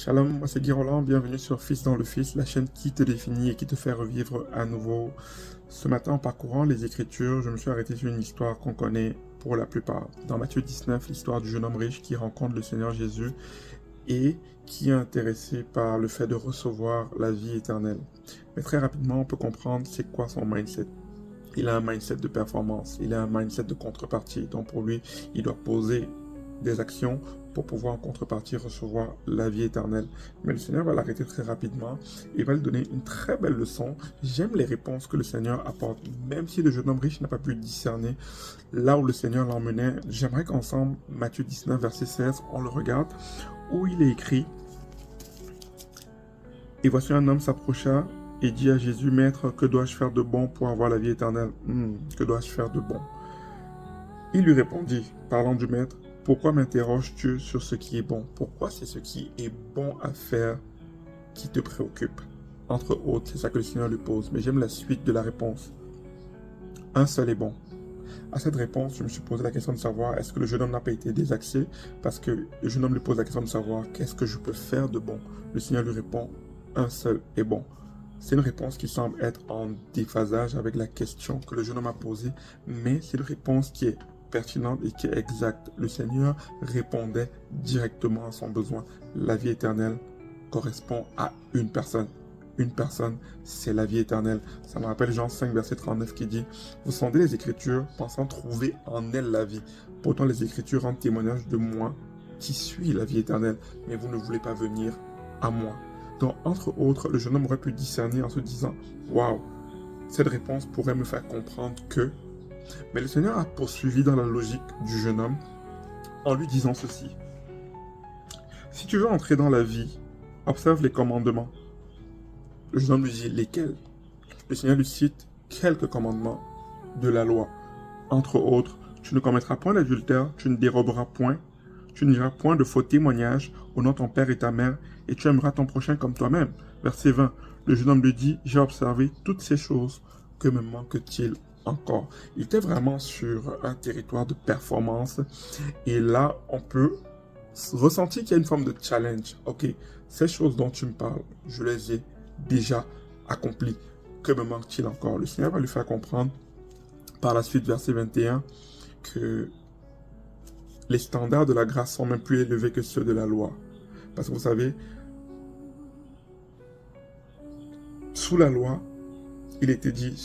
Shalom, moi c'est Guy Roland, bienvenue sur Fils dans le Fils, la chaîne qui te définit et qui te fait revivre à nouveau. Ce matin, en parcourant les Écritures, je me suis arrêté sur une histoire qu'on connaît pour la plupart. Dans Matthieu 19, l'histoire du jeune homme riche qui rencontre le Seigneur Jésus et qui est intéressé par le fait de recevoir la vie éternelle. Mais très rapidement, on peut comprendre c'est quoi son mindset. Il a un mindset de performance, il a un mindset de contrepartie. Donc pour lui, il doit poser des actions pour pouvoir en contrepartie recevoir la vie éternelle. Mais le Seigneur va l'arrêter très rapidement et va lui donner une très belle leçon. J'aime les réponses que le Seigneur apporte, même si le jeune homme riche n'a pas pu discerner là où le Seigneur l'emmenait. J'aimerais qu'ensemble, Matthieu 19, verset 16, on le regarde, où il est écrit « Et voici un homme s'approcha et dit à Jésus, « Maître, que dois-je faire de bon pour avoir la vie éternelle ?» Que dois-je faire de bon? Il lui répondit, parlant du Maître, « Pourquoi m'interroges-tu sur ce qui est bon? Pourquoi c'est ce qui est bon à faire qui te préoccupe? » Entre autres, c'est ça que le Seigneur lui pose. Mais j'aime la suite de la réponse. Un seul est bon. À cette réponse, je me suis posé la question de savoir est-ce que le jeune homme n'a pas été désaxé? Parce que le jeune homme lui pose la question de savoir qu'est-ce que je peux faire de bon? Le Seigneur lui répond, un seul est bon. C'est une réponse qui semble être en déphasage avec la question que le jeune homme a posée, mais c'est une réponse qui est pertinente et qui est exacte. Le Seigneur répondait directement à son besoin. La vie éternelle correspond à une personne. Une personne, c'est la vie éternelle. Ça me rappelle Jean 5, verset 39 qui dit « Vous sondez les Écritures, pensant trouver en elles la vie. Pourtant les Écritures rendent témoignage de moi qui suis la vie éternelle, mais vous ne voulez pas venir à moi. » Donc, entre autres, le jeune homme aurait pu discerner en se disant « Waouh, cette réponse pourrait me faire comprendre que... » Mais le Seigneur a poursuivi dans la logique du jeune homme en lui disant ceci. « Si tu veux entrer dans la vie, observe les commandements. » Le jeune homme lui dit lesquels? Le Seigneur lui cite quelques commandements de la loi. Entre autres, tu ne commettras point d'adultère, tu ne déroberas point, tu ne diras point de faux témoignages au nom de ton père et ta mère, et tu aimeras ton prochain comme toi-même. Verset 20. Le jeune homme lui dit, j'ai observé toutes ces choses, que me manque-t-il encore? Il était vraiment sur un territoire de performance, et là, on peut ressentir qu'il y a une forme de challenge. Ok, ces choses dont tu me parles, je les ai déjà accomplies. Que me manque-t-il encore? Le Seigneur va lui faire comprendre, par la suite, verset 21, que les standards de la grâce sont même plus élevés que ceux de la loi. Parce que vous savez, sous la loi, il était dit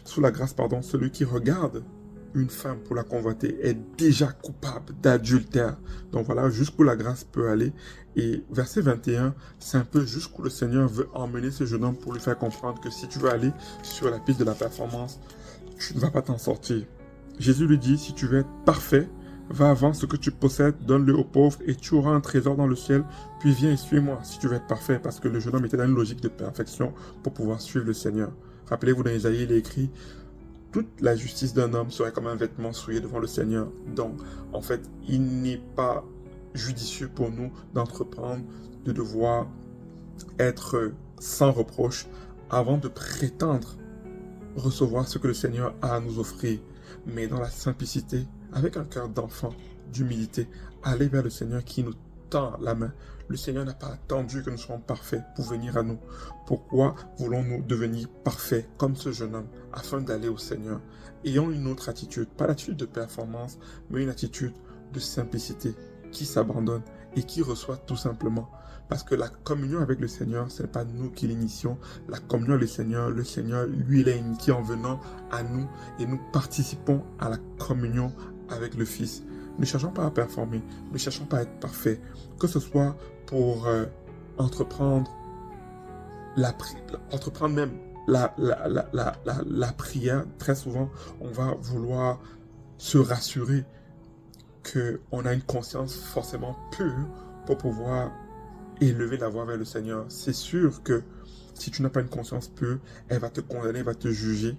sous la grâce, pardon, celui qui regarde une femme pour la convoiter est déjà coupable d'adultère. Donc voilà jusqu'où la grâce peut aller. Et verset 21, c'est un peu jusqu'où le Seigneur veut emmener ce jeune homme pour lui faire comprendre que si tu veux aller sur la piste de la performance, tu ne vas pas t'en sortir. Jésus lui dit, si tu veux être parfait, va vendre ce que tu possèdes, donne-le aux pauvres et tu auras un trésor dans le ciel, puis viens et suis-moi si tu veux être parfait. Parce que le jeune homme était dans une logique de perfection pour pouvoir suivre le Seigneur. Rappelez-vous, dans Isaïe, il est écrit, toute la justice d'un homme serait comme un vêtement souillé devant le Seigneur. Donc, en fait, il n'est pas judicieux pour nous d'entreprendre, de devoir être sans reproche avant de prétendre recevoir ce que le Seigneur a à nous offrir. Mais dans la simplicité, avec un cœur d'enfant, d'humilité, aller vers le Seigneur qui nous tend la main. Le Seigneur n'a pas attendu que nous soyons parfaits pour venir à nous. Pourquoi voulons-nous devenir parfaits comme ce jeune homme afin d'aller au Seigneur? Ayons une autre attitude, pas l'attitude de performance, mais une attitude de simplicité qui s'abandonne et qui reçoit tout simplement. Parce que la communion avec le Seigneur, ce n'est pas nous qui l'initions. La communion avec le Seigneur, lui, il est initié en venant à nous et nous participons à la communion avec le Fils. Ne cherchons pas à performer, ne cherchons pas à être parfaits. Que ce soit pour entreprendre même la prière. Très souvent, on va vouloir se rassurer qu'on a une conscience forcément pure pour pouvoir élever la voix vers le Seigneur. C'est sûr que si tu n'as pas une conscience pure, elle va te condamner, elle va te juger.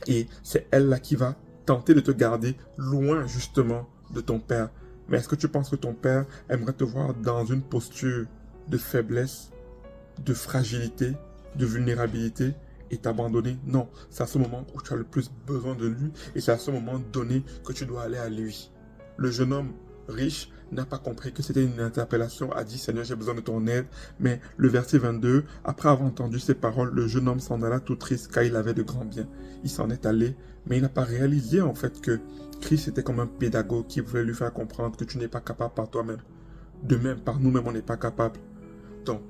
Et c'est elle-là qui va tenter de te garder loin justement de ton Père. Mais est-ce que tu penses que ton Père aimerait te voir dans une posture de faiblesse, de fragilité, de vulnérabilité et t'abandonner? Non, c'est à ce moment où tu as le plus besoin de lui et c'est à ce moment donné que tu dois aller à lui. Le jeune homme riche n'a pas compris que c'était une interpellation, a dit Seigneur, j'ai besoin de ton aide. Mais le verset 22, après avoir entendu ces paroles, le jeune homme s'en alla tout triste car il avait de grands biens. Il s'en est allé, mais il n'a pas réalisé en fait que Christ était comme un pédagogue qui voulait lui faire comprendre que tu n'es pas capable par toi-même. De même, par nous-mêmes, on n'est pas capable. Donc,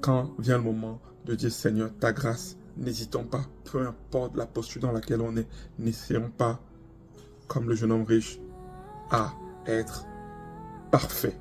quand vient le moment de dire Seigneur, ta grâce, n'hésitons pas, peu importe la posture dans laquelle on est, n'essayons pas, comme le jeune homme riche, à être parfait.